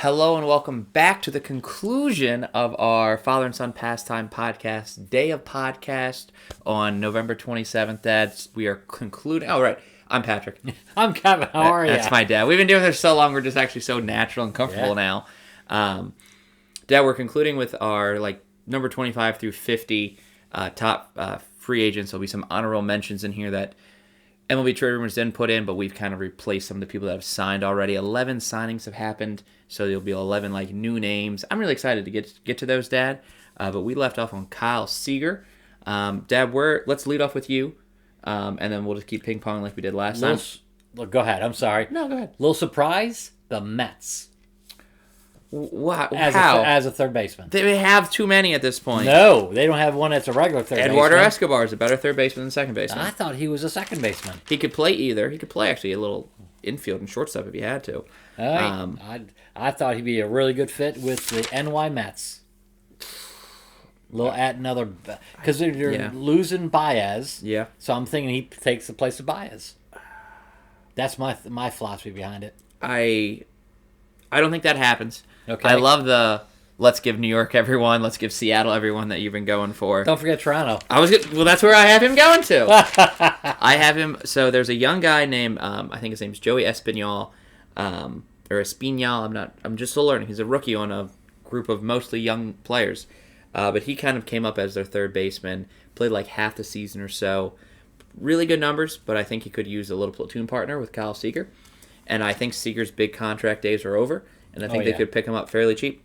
Hello and welcome back to the conclusion of our Father and Son Pastime Podcast, Day of Podcast on November 27th, Dad. We are concluding... Oh, right. I'm Patrick. I'm Kevin. How are you? That's my dad. We've been doing this so long, we're just actually so natural and comfortable now. Dad, we're concluding with our number 25 through 50 top free agents. There'll be some honorable mentions in here that MLB Trade Rumors didn't put in, but we've kind of replaced some of the people that have signed already. 11 signings have happened, so there'll be 11 new names. I'm really excited to get to those, Dad. But we left off on Kyle Seager. Dad, let's lead off with you, and then we'll just keep ping pong like we did last time. Go ahead. I'm sorry. No, go ahead. Little surprise: the Mets. Wow. As a third baseman. They have too many at this point. No, they don't have one that's a regular third Eduardo baseman. Escobar is a better third baseman than second baseman. I thought he was a second baseman. He could play either. He could play actually a little infield and shortstop if he had to. All right. I thought he'd be a really good fit with the NY Mets. Because they're losing Baez. Yeah. So I'm thinking he takes the place of Baez. That's my philosophy behind it. I don't think that happens. Okay. I love the let's give New York everyone, let's give Seattle everyone that you've been going for. Don't forget Toronto. Well, that's where I have him going to. I have him. So there's a young guy named I think his name's Joey Espinal, or Espinal. I'm just still learning. He's a rookie on a group of mostly young players, but he kind of came up as their third baseman. Played half the season or so. Really good numbers, but I think he could use a little platoon partner with Kyle Seager. And I think Seager's big contract days are over, and I think they could pick him up fairly cheap.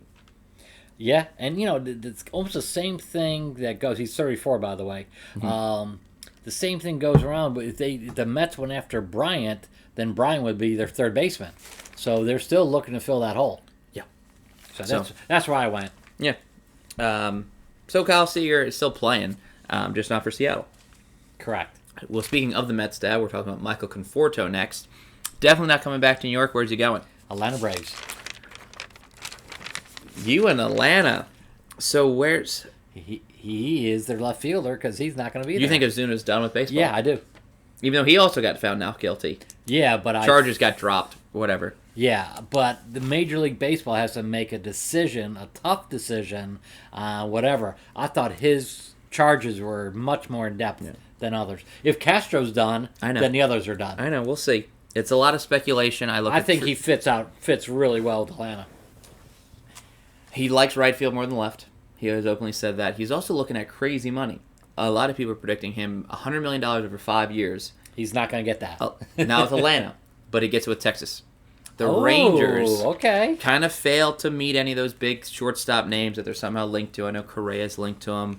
Yeah, and it's almost the same thing that goes. He's 34, by the way. Mm-hmm. The same thing goes around, but if the Mets went after Bryant, then Bryant would be their third baseman. So they're still looking to fill that hole. Yeah. So that's where I went. Yeah. So Kyle Seager is still playing, just not for Seattle. Correct. Well, speaking of the Mets, Dad, we're talking about Michael Conforto next. Definitely not coming back to New York. Where's he going? Atlanta Braves. You in Atlanta. So where's... He is their left fielder because he's not going to be there. You think Ozuna's done with baseball? Yeah, I do. Even though he also got found not guilty. Yeah, but Charges got dropped. Whatever. Yeah, but the Major League Baseball has to make a decision, a tough decision, whatever. I thought his charges were much more in-depth than others. If Castro's done, then the others are done. I know. We'll see. It's a lot of speculation. I think he fits really well with Atlanta. He likes right field more than left. He has openly said that. He's also looking at crazy money. A lot of people are predicting him $100 million over 5 years. He's not going to get that. Not with Atlanta, but he gets it with Texas. The Rangers kind of failed to meet any of those big shortstop names that they're somehow linked to. I know Correa's linked to him.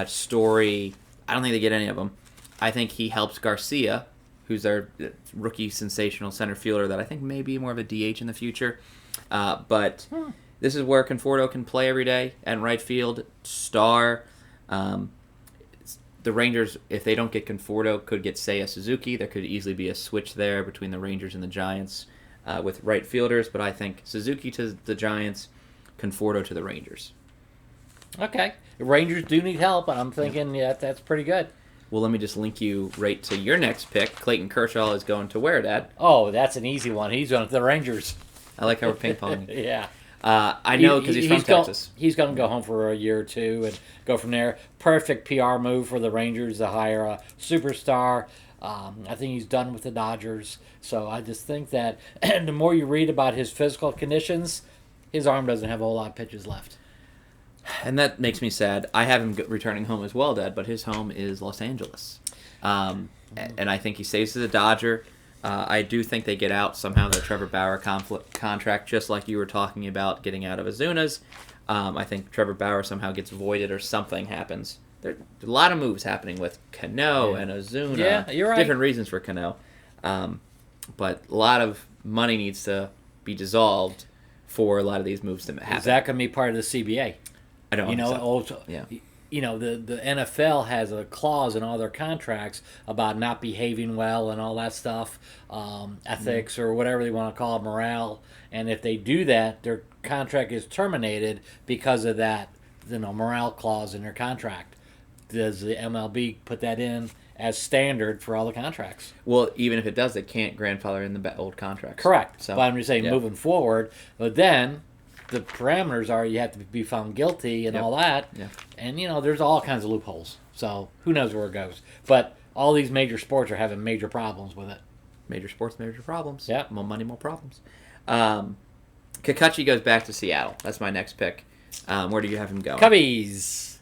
Story. I don't think they get any of them. I think he helps Garcia, who's their rookie sensational center fielder that I think may be more of a DH in the future. But this is where Conforto can play every day at right field. Star. The Rangers, if they don't get Conforto, could get Seiya Suzuki. There could easily be a switch there between the Rangers and the Giants with right fielders. But I think Suzuki to the Giants, Conforto to the Rangers. Okay. The Rangers do need help, and I'm thinking that's pretty good. Well, let me just link you right to your next pick. Clayton Kershaw is going to where, Dad? Oh, that's an easy one. He's going to the Rangers. I like how we're ping-ponging. Yeah. I know because he's from Texas. He's going to go home for a year or two and go from there. Perfect PR move for the Rangers to hire a superstar. I think he's done with the Dodgers. So I just think that the more you read about his physical conditions, his arm doesn't have a whole lot of pitches left. And that makes me sad. I have him returning home as well, Dad, but his home is Los Angeles. And I think he stays as a Dodger. I do think they get out somehow the Trevor Bauer contract, just like you were talking about getting out of Ozuna's. I think Trevor Bauer somehow gets voided or something happens. There are a lot of moves happening with Cano and Ozuna. Yeah, you're right. Different reasons for Cano. But a lot of money needs to be dissolved for a lot of these moves to happen. Is that going to be part of the CBA? I don't know. Also, the NFL has a clause in all their contracts about not behaving well and all that stuff, ethics or whatever they want to call it, morale. And if they do that, their contract is terminated because of that, morale clause in their contract. Does the MLB put that in as standard for all the contracts? Well, even if it does, it can't grandfather in the old contracts. Correct. So, but I'm just saying, moving forward, but then the parameters are you have to be found guilty and all that. Yeah. And, there's all kinds of loopholes. So who knows where it goes. But all these major sports are having major problems with it. Major sports, major problems. Yeah. More money, more problems. Kikuchi goes back to Seattle. That's my next pick. Where do you have him going? Cubbies.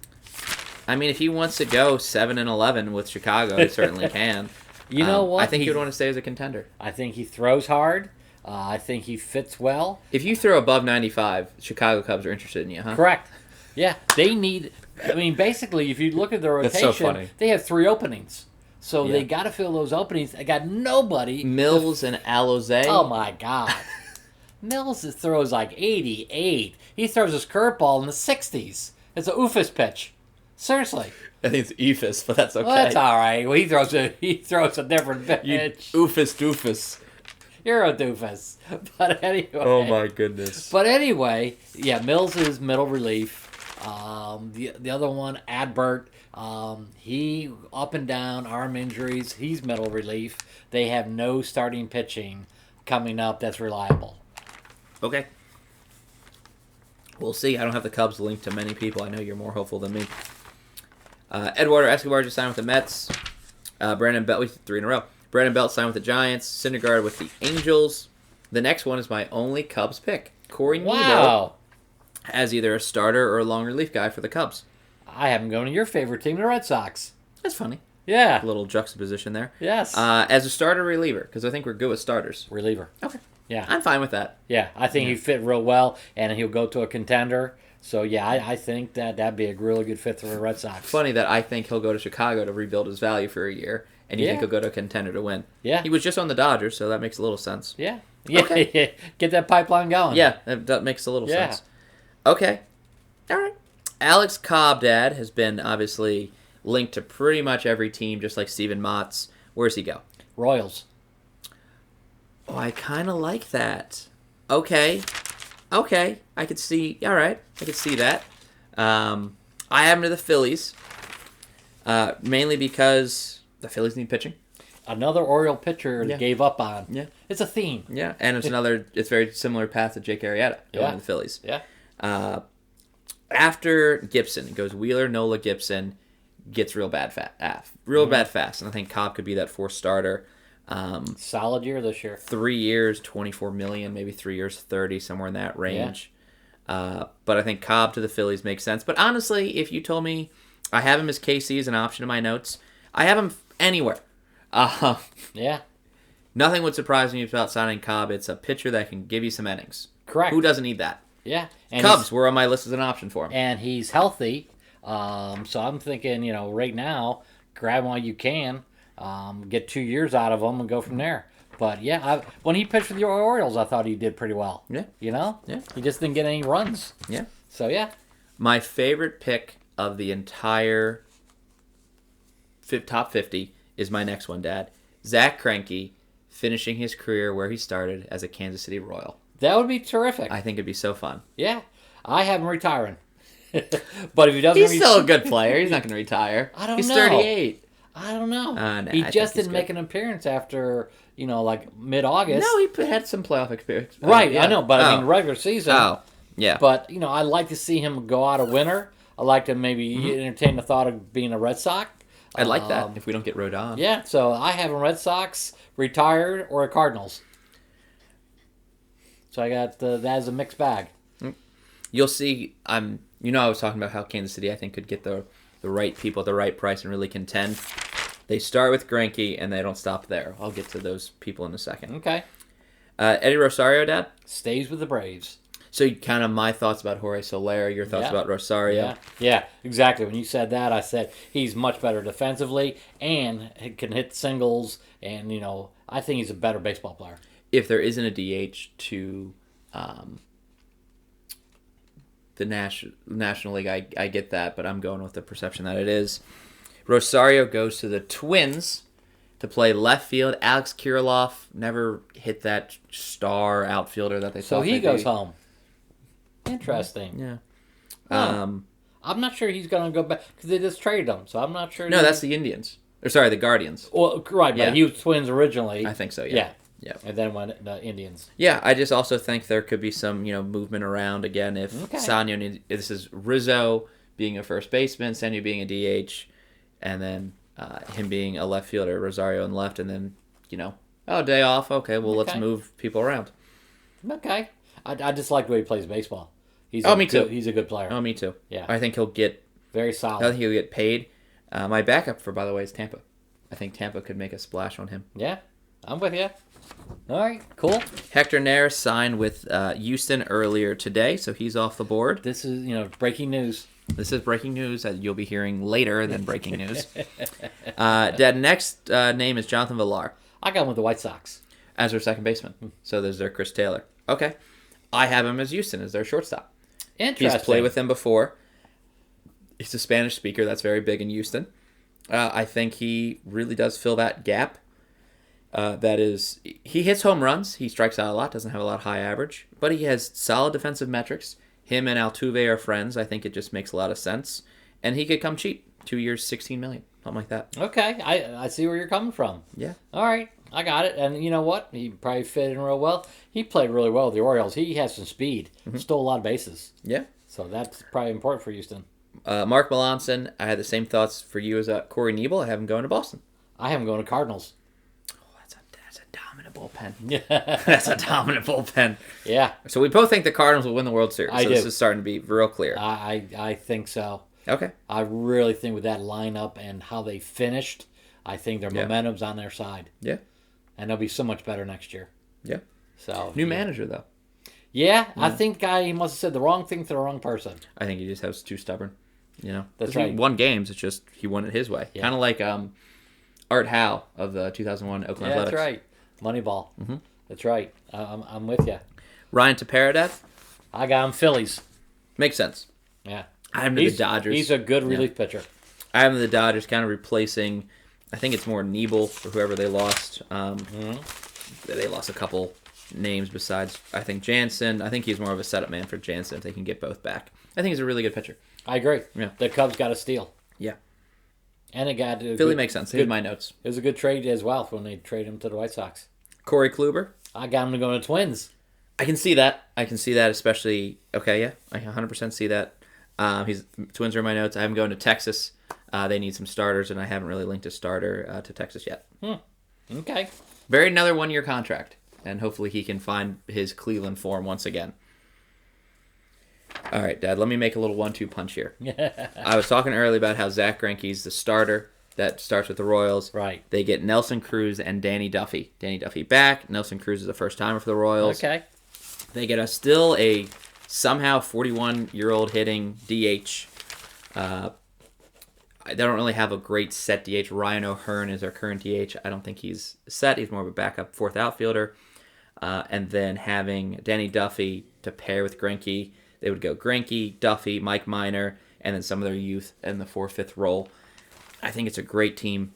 I mean, if he wants to go 7-11 with Chicago, he certainly can. You know what? I think he would want to stay as a contender. I think he throws hard. I think he fits well. If you throw above 95, Chicago Cubs are interested in you, huh? Correct. Yeah, they need. I mean, basically, if you look at the rotation, That's so funny. They have 3 openings. So they got to fill those openings. They got nobody. Mills and Aloze. Oh, my God. Mills throws like 88. He throws his curveball in the 60s. It's a oofus pitch. Seriously. I think it's Ephus, but that's okay. Well, that's all right. Well, he throws a different pitch. Oofus doofus. You're a doofus. But anyway. Oh, my goodness. But anyway, yeah, Mills is middle relief. The other one, Adbert, he up and down, arm injuries. He's middle relief. They have no starting pitching coming up that's reliable. Okay. We'll see. I don't have the Cubs linked to many people. I know you're more hopeful than me. Eduardo Escobar just signed with the Mets. Brandon Belt, 3 in a row. Brandon Belt signed with the Giants. Syndergaard with the Angels. The next one is my only Cubs pick. Corey Knebel as either a starter or a long relief guy for the Cubs. I have him going to your favorite team, the Red Sox. That's funny. Yeah. A little juxtaposition there. Yes. As a starter reliever, because I think we're good with starters. Reliever. Okay. Yeah. I'm fine with that. Yeah, I think he'd fit real well, and he'll go to a contender. So, yeah, I think that'd be a really good fit for the Red Sox. Funny that I think he'll go to Chicago to rebuild his value for a year, and you think he'll go to a contender to win. Yeah. He was just on the Dodgers, so that makes a little sense. Yeah. Yeah. Okay. Get that pipeline going. Yeah, that makes a little sense. Okay. All right. Alex Cobb, Dad, has been obviously linked to pretty much every team, just like Steven Matz. Where's he go? Royals. Oh, I kind of like that. Okay. I could see. All right. I could see that. I have him to the Phillies, mainly because the Phillies need pitching. Another Oriole pitcher gave up on. Yeah. It's a theme. Yeah, and it's very similar path to Jake Arrieta going to the Phillies. Yeah. After Gibson, it goes Wheeler, Nola, Gibson, gets real bad fast, and I think Cobb could be that 4th starter. Solid year this year. 3 years, $24 million, maybe 3 years, 30, somewhere in that range. Yeah. But I think Cobb to the Phillies makes sense. But honestly, if you told me I have him as KC as an option in my notes, I have him anywhere. Yeah. Nothing would surprise me about signing Cobb. It's a pitcher that can give you some innings. Correct. Who doesn't need that? Yeah. And Cubs were on my list as an option for him. And he's healthy. So I'm thinking, right now, grab him while you can. Get 2 years out of him and go from there. But, yeah, when he pitched for the Orioles, I thought he did pretty well. Yeah. Yeah. He just didn't get any runs. Yeah. So, yeah. My favorite pick of the entire top 50 is my next one, Dad. Zach Greinke finishing his career where he started as a Kansas City Royal. That would be terrific. I think it'd be so fun. Yeah. I have him retiring. But if he doesn't He's still a good player. He's not going to retire. I don't know. He's 38. I don't know. Nah, he just didn't make an appearance after, like mid-August. No, he had some playoff experience. Right, I know, but I mean regular season. Oh, yeah. But, I'd like to see him go out a winner. I'd like to maybe entertain the thought of being a Red Sox. I'd like that if we don't get Rodon. Yeah, so I have a Red Sox, retired, or a Cardinals. So I got that as a mixed bag. You'll see, I was talking about how Kansas City, I think, could get the right people at the right price and really contend. They start with Greinke, and they don't stop there. I'll get to those people in a second. Okay. Eddie Rosario, Dad? Stays with the Braves. So kind of my thoughts about Jorge Soler, your thoughts about Rosario. Yeah, exactly. When you said that, I said he's much better defensively and he can hit singles, and, I think he's a better baseball player. If there isn't a DH to the National League, I get that, but I'm going with the perception that it is. Rosario goes to the Twins to play left field. Alex Kirilloff never hit that star outfielder that they thought. So he goes home. Interesting. Yeah. I'm not sure he's going to go back because they just traded him, so I'm not sure. No, that's the Indians. Or sorry, the Guardians. Well, right, but Yeah. he was Twins originally. I think so, yeah. Yeah. And then went the Indians. Yeah, I just also think there could be some, movement around again if Sanyo, this is Rizzo being a first baseman, Sanyo being a DH, and then him being a left fielder, Rosario in left, and then, day off, okay, well, let's move people around. Okay. I just like the way he plays baseball. Me too. He's a good player. Oh, me too. Yeah. I think he'll get... Very solid. I think he'll get paid. My backup by the way, is Tampa. I think Tampa could make a splash on him. Yeah, I'm with you. All right, cool. Hector Neris signed with Houston earlier today, so he's off the board. This is, breaking news. This is breaking news that you'll be hearing later than breaking news. That next name is Jonathan Villar. I got him with the White Sox. As their second baseman. So there's their Chris Taylor. Okay. I have him as Houston as their shortstop. Interesting. He's played with them before. He's a Spanish speaker. That's very big in Houston. I think he really does fill that gap. He hits home runs. He strikes out a lot. Doesn't have a lot of high average. But he has solid defensive metrics. Him and Altuve are friends. I think it just makes a lot of sense. And he could come cheap. 2 years, $16 million. Something like that. Okay. I see where you're coming from. Yeah. All right. I got it. And you know what? He probably fit in real well. He played really well with the Orioles. He has some speed. Stole a lot of bases. Yeah. So that's probably important for Houston. Mark Malonson, I had the same thoughts for you as Corey Nebel. I have him going to Boston. I have him going to Cardinals. Oh, that's a dominant bullpen. Yeah. That's a dominant bullpen. Yeah. So we both think the Cardinals will win the World Series. This is starting to be real clear. I think so. Okay. I really think with that lineup and how they finished, I think their momentum's on their side. Yeah. And they'll be so much better next year. Yeah. So new manager though. Yeah, I think he must have said the wrong thing to the wrong person. I think he just was too stubborn. That's right. He won games. It's just he won it his way. Yeah. Kind of like Art Howe of the 2001 Oakland Athletics. That's right. Moneyball. Mm-hmm. That's right. I'm with you. Ryan Teperadev. I got him Phillies. Makes sense. Yeah. I have him to the Dodgers. He's a good relief pitcher. I have him to the Dodgers, kind of replacing. I think it's more Nebel or whoever they lost. They lost a couple names besides, I think, Jansen. I think he's more of a setup man for Jansen if they can get both back. I think he's a really good pitcher. I agree. Yeah. The Cubs got a steal. Yeah. And it got Philly makes sense. Here's my notes. It was a good trade as well when they traded him to the White Sox. Corey Kluber. I got him to go to the Twins. I can see that. Especially. Okay, yeah. I 100% see that. Twins are in my notes. I have him going to Texas. They need some starters, and I haven't really linked a starter to Texas yet. Okay. Buried another 1-year contract, and hopefully he can find his Cleveland form once again. All right, Dad, let me make a little 1-2 punch here. I was talking earlier about how Zach Greinke's the starter that starts with the Royals. Right. They get Nelson Cruz and Danny Duffy. Danny Duffy back. Nelson Cruz is a first-timer for the Royals. Okay. They get still a somehow 41-year-old hitting DH. They don't really have a great set DH. Ryan O'Hearn is our current DH. I don't think he's set. He's more of a backup fourth outfielder. And then having Danny Duffy to pair with Greinke, they would go Greinke, Duffy, Mike Minor, and then some of their youth in the 4th-5th role. I think it's a great team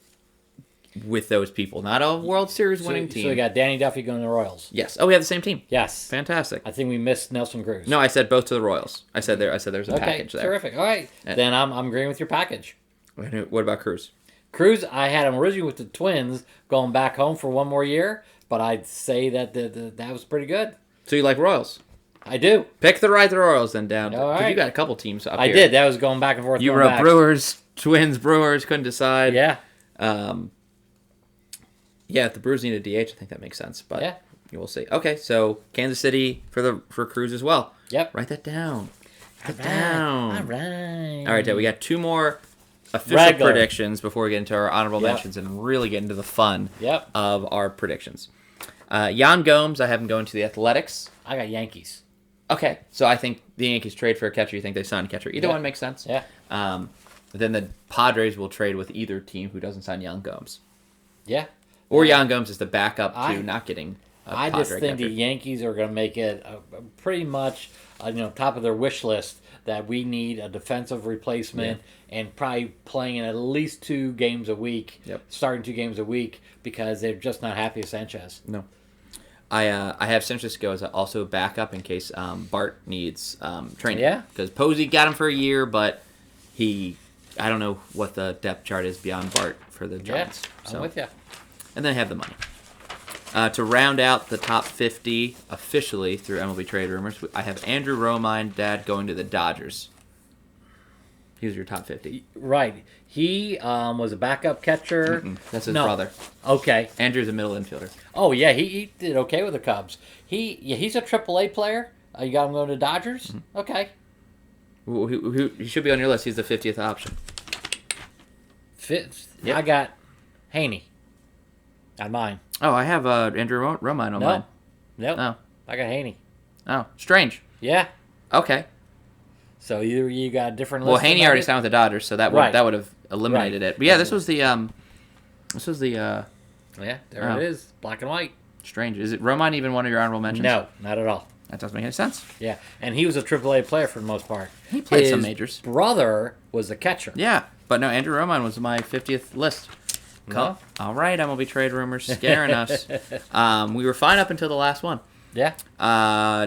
with those people. Not a World Series winning team. So we got Danny Duffy going to the Royals. Yes. Oh, we have the same team. Yes. Fantastic. I think we missed Nelson Cruz. No, I said both to the Royals. I said there's a package there. Terrific. All right. Then I'm agreeing with your package. What about Cruz? Cruz, I had him originally with the Twins, going back home for 1 more year, but I'd say that that was pretty good. So you like Royals? I do. Pick the Royals then down. All right. You got a couple teams up here. I did. That was going back and forth. You wrote Brewers, Twins, Brewers, couldn't decide. Yeah. Yeah, if the Brewers need a DH, I think that makes sense. But yeah, we'll see. Okay, so Kansas City for Cruz as well. Yep. Write that down. All right. All right, Dad, we got 2 more official predictions before we get into our honorable mentions and really get into the fun of our predictions. Yan Gomes, I have him going to the Athletics. I got Yankees. Okay, so I think the Yankees trade for a catcher. You think they sign a catcher. Either one makes sense. Yeah. Then the Padres will trade with either team who doesn't sign Yan Gomes. Yeah. Or Yan Gomes is the backup to not getting a I just think catcher. the Yankees are going to make it pretty much top of their wish list that we need a defensive replacement and probably playing in at least 2 games a week, starting 2 games a week because they're just not happy with Sanchez. No. I have Sanchez go as also a backup in case Bart needs training. Yeah. Because Posey got him for a year, but I don't know what the depth chart is beyond Bart for the Giants. I'm with you. And then I have the money. To round out the top 50 officially through MLB trade rumors, I have Andrew Romine, Dad, going to the Dodgers. He was your top 50. Right. He was a backup catcher. That's his brother. Okay. Andrew's a middle infielder. Oh, yeah, he did okay with the Cubs. He's a AAA player. You got him going to Dodgers? Mm-hmm. Okay. He should be on your list. He's the 50th option. Yep. I got Haney on mine. Oh, I have Andrew Romine on mine. Nope. Oh. I got Haney. Oh, strange. Yeah. Okay. So you got a different list. Well, Haney already signed with the Dodgers, so that would have eliminated it. But yeah, this was the yeah, there it is, black and white. Strange. Is it Romine even one of your honorable mentions? No, not at all. That doesn't make any sense. Yeah, and he was a AAA player for the most part. He played His some majors. Brother was a catcher. Yeah, but no, Andrew Romine was my 50th list. No. All right, MLB trade rumors scaring us. We were fine up until the last one. Yeah.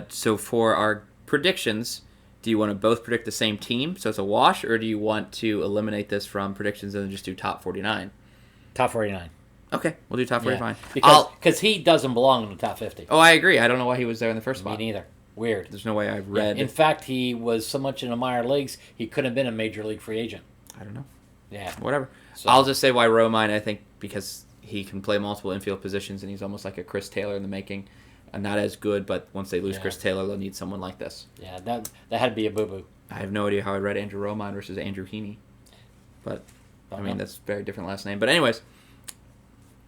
So for our predictions, do you want to both predict the same team, so it's a wash, or do you want to eliminate this from predictions and then just do top 49? Top 49. Okay, we'll do top 49. Because he doesn't belong in the top 50. Oh, I agree. I don't know why he was there in the first spot. Me neither. Weird. There's no way I've read. In fact, he was so much in the minor leagues, he couldn't have been a major league free agent. I don't know. Yeah. Whatever. So, I'll just say why Romine, I think, because he can play multiple infield positions, and he's almost like a Chris Taylor in the making. Not as good, but once they lose Chris Taylor, they'll need someone like this. Yeah, that had to be a boo-boo. I have no idea how I read Andrew Romine versus Andrew Heaney. But, I mean, that's a very different last name. But anyways,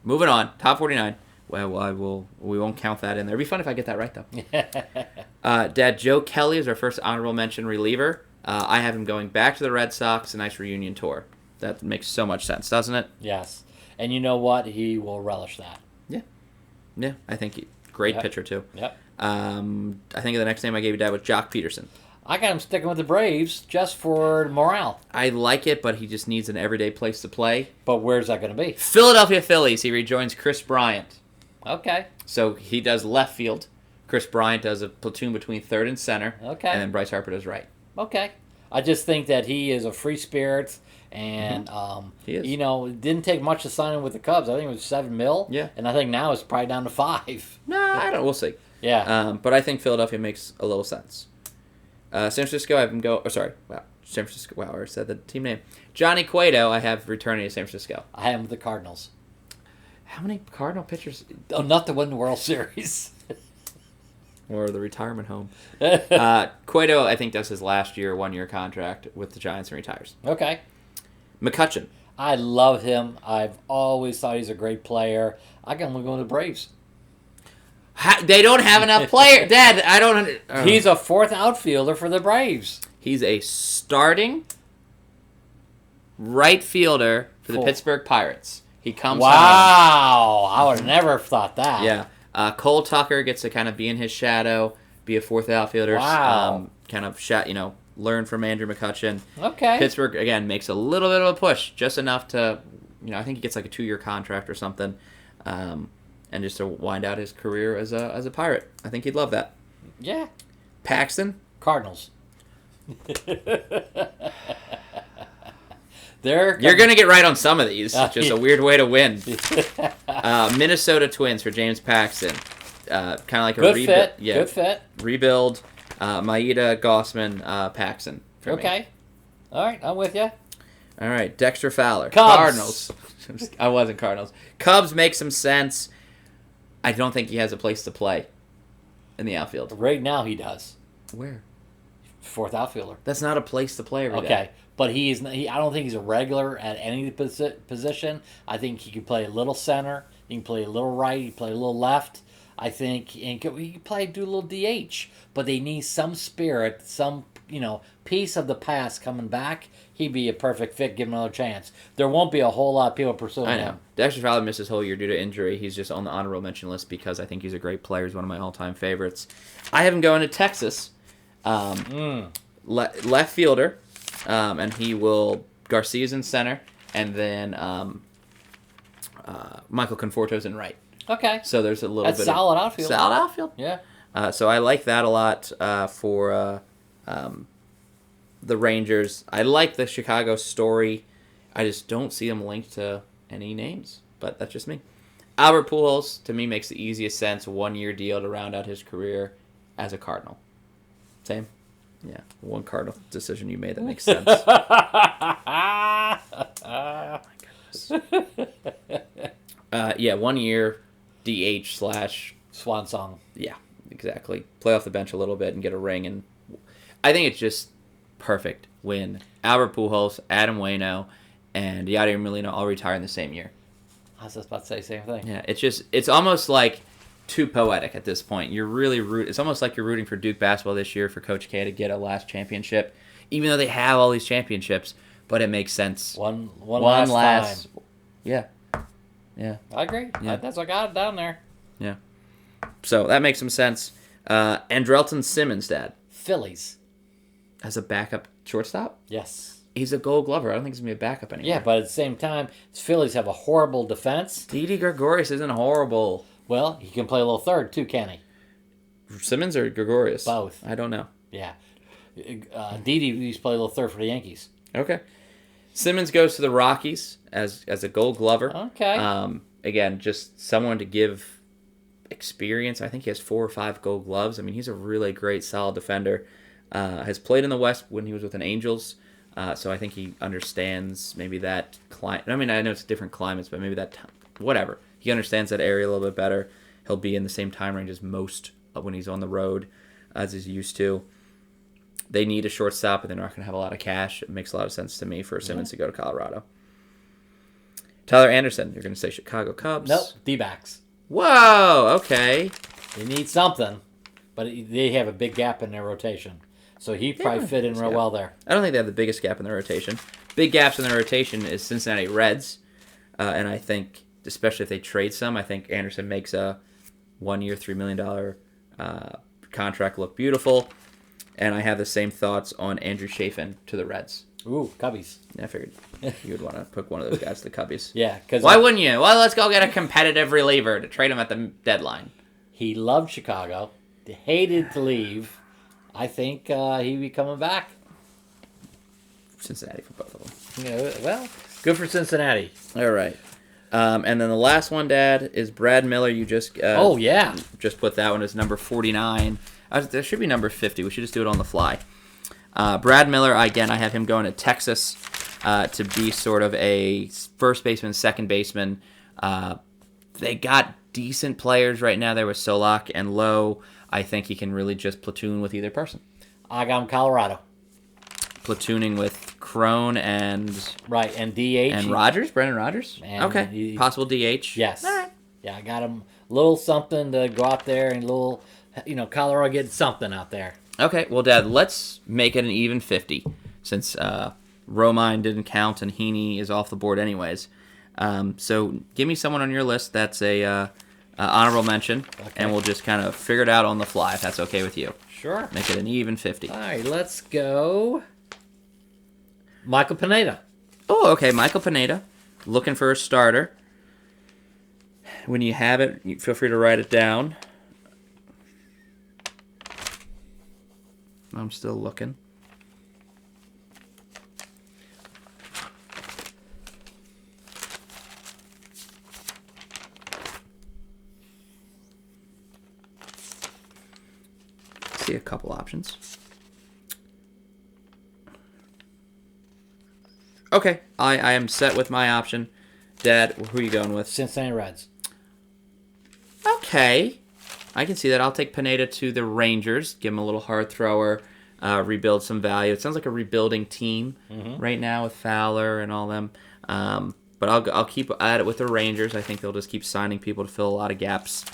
moving on. Top 49. Well, we won't count that in there. It'd be fun if I get that right, though. Dad, Joe Kelly is our first honorable mention reliever. I have him going back to the Red Sox, a nice reunion tour. That makes so much sense, doesn't it? Yes. And you know what? He will relish that. Yeah. Yeah, I think great pitcher, too. Yep. I think the next name I gave you, Dad, was Jock Peterson. I got him sticking with the Braves just for morale. I like it, but he just needs an everyday place to play. But where's that going to be? Philadelphia Phillies. He rejoins Chris Bryant. Okay. So he does left field. Chris Bryant does a platoon between third and center. Okay. And then Bryce Harper does right. Okay. I just think that he is a free spirit, and he is. It didn't take much to sign him with the Cubs. I think it was $7 million. Yeah. And I think now it's probably down to $5 million. No, I don't. We'll see. Yeah. But I think Philadelphia makes a little sense. San Francisco, I have him go. Oh, sorry. Wow. San Francisco. Wow, I already said the team name. Johnny Cueto, I have returning to San Francisco. I have him with the Cardinals. How many Cardinal pitchers? Oh, not to win the World Series. Or the retirement home. Cueto, I think, does his last year, 1-year contract with the Giants and retires. Okay. McCutchen. I love him. I've always thought he's a great player. I got him going to the Braves. They don't have enough players. Dad, I don't... He's a fourth outfielder for the Braves. He's a starting right fielder for the Pittsburgh Pirates. He comes home. I would have never thought that. Yeah. Cole Tucker gets to kind of be in his shadow, be a fourth outfielder. Wow. Kind of, learn from Andrew McCutchen. Okay. Pittsburgh, again, makes a little bit of a push, just enough to, I think he gets like a 2-year contract or something, and just to wind out his career as a Pirate. I think he'd love that. Yeah. Paxton? Cardinals. You're going to get right on some of these. Just a weird way to win. Minnesota Twins for James Paxton. Kind of like a good fit. Yeah. Good fit. Rebuild. Maeda, Gossman, Paxton. Okay. Me. All right, I'm with you. All right, Dexter Fowler. Cubs. Cardinals. I wasn't Cardinals. Cubs make some sense. I don't think he has a place to play in the outfield. Right now he does. Where? Fourth outfielder. That's not a place to play every day. Okay. But I don't think he's a regular at any position. I think he can play a little center. He can play a little right. He can play a little left. I think he can play do a little DH. But they need some spirit, some piece of the past coming back. He'd be a perfect fit. Give him another chance. There won't be a whole lot of people pursuing him. I know. Dexter Fowler missed his whole year due to injury. He's just on the honorable mention list because I think he's a great player. He's one of my all-time favorites. I have him going to Texas. Left fielder. And he will... Garcia's in center, and then Michael Conforto's in right. Okay. So there's a little That's bit solid of... outfield. Solid outfield. Yeah. So I like that a lot for the Rangers. I like the Chicago story. I just don't see them linked to any names, but that's just me. Albert Pujols, to me, makes the easiest sense. 1-year deal to round out his career as a Cardinal. Same? Yeah. One Cardinal decision you made that makes sense. Oh, my goodness. Yeah, 1 year DH / Swan song. Yeah, exactly. Play off the bench a little bit and get a ring. And I think it's just perfect when Albert Pujols, Adam Waino, and Yadier Molina all retire in the same year. I was just about to say the same thing. Yeah, it's almost like too poetic at this point. You're really it's almost like you're rooting for Duke basketball this year for Coach K to get a last championship, even though they have all these championships. But it makes sense. One last time. Yeah. I agree. Yeah. That's what I got it down there. Yeah. So that makes some sense. Andrelton Simmons, Dad, Phillies. as a backup shortstop. Yes. He's a Gold Glover. I don't think he's gonna be a backup anymore. Yeah, but at the same time, the Phillies have a horrible defense. Didi Gregorius isn't horrible. Well, he can play a little third too, can he? Simmons or Gregorius? Both. I don't know. Yeah. Didi used to play a little third for the Yankees. Okay. Simmons goes to the Rockies as a Gold Glover. Okay. Again, just someone to give experience. I think he has 4 or 5 Gold Gloves. I mean, he's a really great, solid defender. Has played in the West when he was with the Angels, so I think he understands maybe that climate. I mean, I know it's different climates, but maybe that whatever. He understands that area a little bit better. He'll be in the same time range as most when he's on the road, as he's used to. They need a shortstop, but they're not going to have a lot of cash. It makes a lot of sense to me for Simmons to go to Colorado. Tyler Anderson, you're going to say Chicago Cubs? Nope, D-backs. Whoa, okay. They need something, but they have a big gap in their rotation. So he probably fit in real well there. I don't think they have the biggest gap in their rotation. Big gaps in their rotation is Cincinnati Reds, and I think, especially if they trade some, I think Anderson makes a 1 year, $3 million contract look beautiful. And I have the same thoughts on Andrew Chafin to the Reds. Ooh, Cubbies. I figured you would want to pick one of those guys to the Cubbies. Yeah, because why wouldn't you? Well, let's go get a competitive reliever to trade him at the deadline. He loved Chicago, hated to leave. I think he'd be coming back. Cincinnati for both of them. Yeah, well, good for Cincinnati. All right. And then the last one, Dad, is Brad Miller. You just just put that one as number 49. There should be number 50. We should just do it on the fly. Brad Miller, again, I have him going to Texas to be sort of a first baseman, second baseman. They got decent players right now there with Solak and Lowe. I think he can really just platoon with either person. I got him Colorado. Platooning with Crone and... Right, and DH. And Rogers? Brendan Rogers? And okay. Possible DH? Yes. All right. Yeah, I got him a little something to go out there and a little... Colorado getting something out there. Okay, well, Dad, let's make it an even 50, since Romine didn't count and Heaney is off the board anyways. So give me someone on your list that's a honorable mention, and we'll just kind of figure it out on the fly, if that's okay with you. Sure. Make it an even 50. All right, let's go. Michael Pineda. Oh, okay, Michael Pineda, looking for a starter. When you have it, feel free to write it down. I'm still looking. See a couple options. Okay, I am set with my option. Dad, who are you going with? Cincinnati Reds. Okay. I can see that. I'll take Pineda to the Rangers. Give him a little hard thrower. Rebuild some value. It sounds like a rebuilding team right now with Fowler and all them. But I'll keep at it with the Rangers. I think they'll just keep signing people to fill a lot of gaps.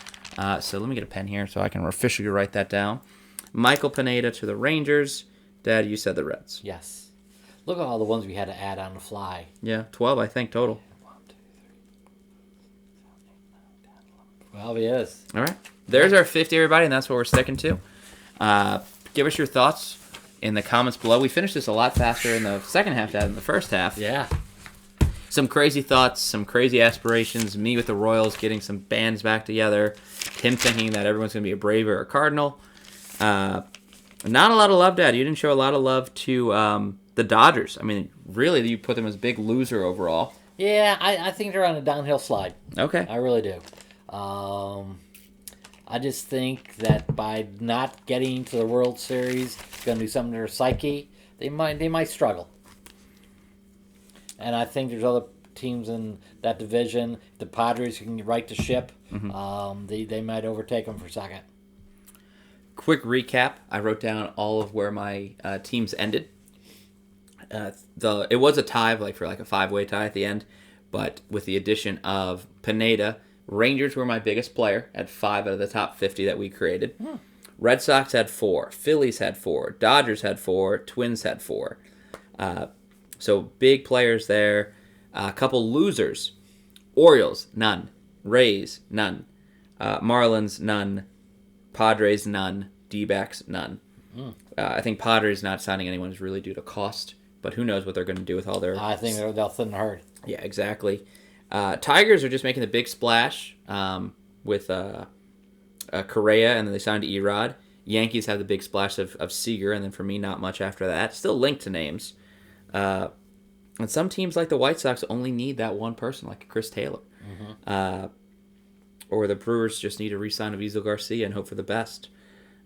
So let me get a pen here so I can officially write that down. Michael Pineda to the Rangers. Dad, you said the Reds. Yes. Look at all the ones we had to add on the fly. Yeah, 12 I think total. 12 he is. All right. There's our 50, everybody, and that's what we're sticking to. Give us your thoughts in the comments below. We finished this a lot faster in the second half than in the first half. Yeah. Some crazy thoughts, some crazy aspirations. Me with the Royals getting some bands back together. Him thinking that everyone's going to be a Brave or a Cardinal. Not a lot of love, Dad. You didn't show a lot of love to the Dodgers. I mean, really, you put them as a big loser overall. Yeah, I think they're on a downhill slide. Okay. I really do. I just think that by not getting to the World Series, it's going to do something to their psyche. They might struggle. And I think there's other teams in that division. If the Padres can right the ship, they might overtake them for second. Quick recap. I wrote down all of where my teams ended. It was a tie, for a 5-way tie at the end, but with the addition of Pineda, Rangers were my biggest player at 5 out of the top 50 that we created. Red Sox had 4, Phillies had 4, Dodgers had 4, Twins had 4. So big players there. A couple losers: Orioles, none; Rays, none; Marlins, none; Padres, none; D-backs, none. I think Padres not signing anyone is really due to cost, but who knows what they're going to do with all their... I think they'll thin the herd. Yeah, exactly. Tigers are just making the big splash with Correa, and then they signed Erod. Yankees have the big splash of Seager, and then for me, not much after that. Still linked to names. And some teams like the White Sox only need that one person, like Chris Taylor. Or the Brewers just need to re-sign Aviso Garcia and hope for the best.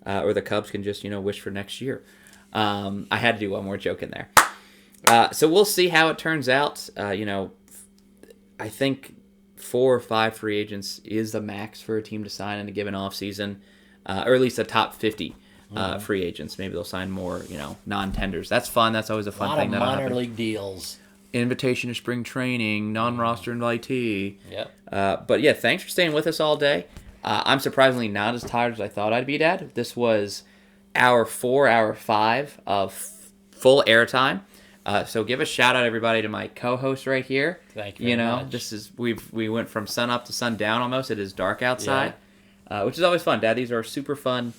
Or the Cubs can just, wish for next year. I had to do one more joke in there. So we'll see how it turns out. I think 4 or 5 free agents is the max for a team to sign in a given offseason, or at least a top 50 free agents. Maybe they'll sign more, non-tenders. That's fun. That's always a fun thing. A lot of minor league deals. Invitation to spring training, non-roster invitee. Yep. But yeah, thanks for staying with us all day. I'm surprisingly not as tired as I thought I'd be, Dad. This was hour 4, hour 5 of full airtime. So give a shout out, everybody, to my co-host right here. Thank you. Much. This is we went from sun up to sun down almost. It is dark outside, which is always fun, Dad. These are super fun.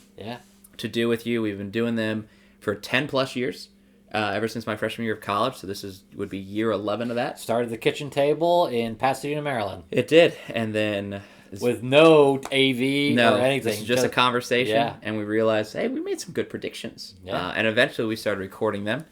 To do with you. We've been doing them for 10 plus years. Ever since my freshman year of college, so this would be year 11 of that. Started the kitchen table in Pasadena, Maryland. It did, and then with no AV or anything. This is just a conversation, and we realized, hey, we made some good predictions. And eventually we started recording them,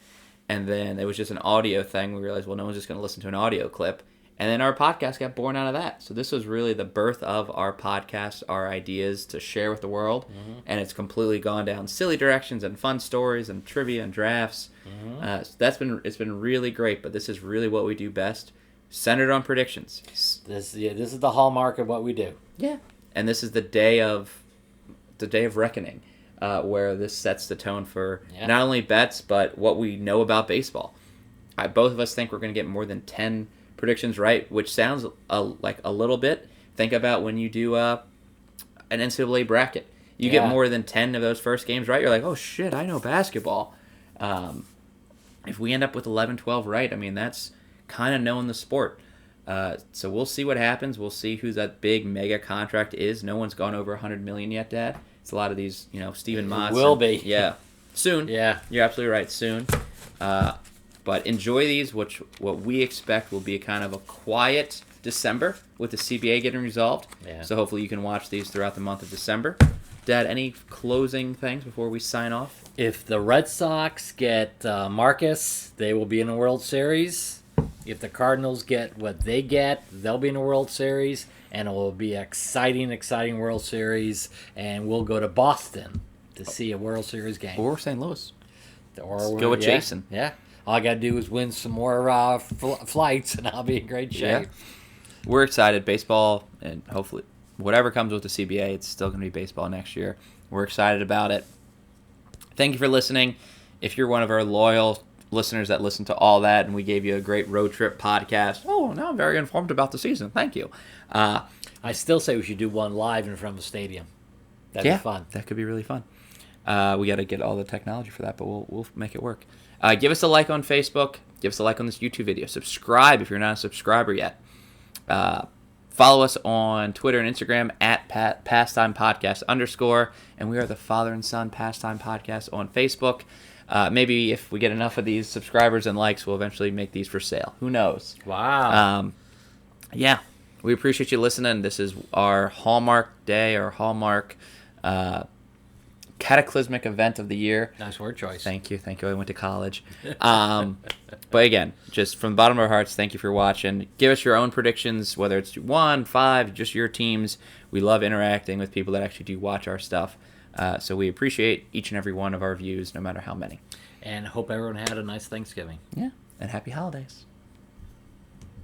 and then it was just an audio thing. We realized, well, no one's just going to listen to an audio clip, and then our podcast got born out of that. So this was really the birth of our podcast, our ideas to share with the world, and it's completely gone down silly directions and fun stories and trivia and drafts. It's been really great, but this is really what we do best, centered on predictions. This is the hallmark of what we do. Yeah, and this is the day of reckoning, where this sets the tone for not only bets but what we know about baseball. Both of us think we're going to get more than 10 predictions right, which sounds like a little bit. Think about when you do an NCAA bracket. You get more than 10 of those first games right, you're like, oh shit, I know basketball. If we end up with 11, 12 right, I mean, that's kind of knowing the sport. So we'll see what happens. We'll see who that big mega contract is. No one's gone over $100 million yet, Dad. It's a lot of these, Steven Motz. Will be. Yeah. Soon. Yeah. You're absolutely right. Soon. But enjoy these, what we expect will be a kind of a quiet December with the CBA getting resolved. Yeah. So hopefully you can watch these throughout the month of December. Dad, any closing things before we sign off? If the Red Sox get Marcus, they will be in the World Series. If the Cardinals get what they get, they'll be in the World Series. And it will be an exciting World Series. And we'll go to Boston to see a World Series game. Or St. Louis. Let's go with Jason. Yeah. All I got to do is win some more flights, and I'll be in great shape. Yeah. We're excited. Baseball, and hopefully whatever comes with the CBA, it's still going to be baseball next year. We're excited about it. Thank you for listening. If you're one of our loyal listeners that listen to all that, and we gave you a great road trip podcast, now I'm very informed about the season. Thank you. I still say we should do one live in front of the stadium. That'd be fun. That could be really fun. We got to get all the technology for that, but we'll make it work. Give us a like on Facebook. Give us a like on this YouTube video. Subscribe if you're not a subscriber yet. Follow us on Twitter and Instagram at Pastime Podcast _ and we are the Father and Son Pastime Podcast on Facebook. Maybe if we get enough of these subscribers and likes, we'll eventually make these for sale. Who knows? Wow. Yeah, we appreciate you listening. This is our Hallmark Day, our Hallmark cataclysmic event of the year. Nice word choice. Thank you. I went to college. But again, just from the bottom of our hearts, thank you for watching. Give us your own predictions, whether it's 1, 5, just your teams. We love interacting with people that actually do watch our stuff. So we appreciate each and every one of our views, no matter how many. And hope everyone had a nice Thanksgiving. Yeah, and happy holidays.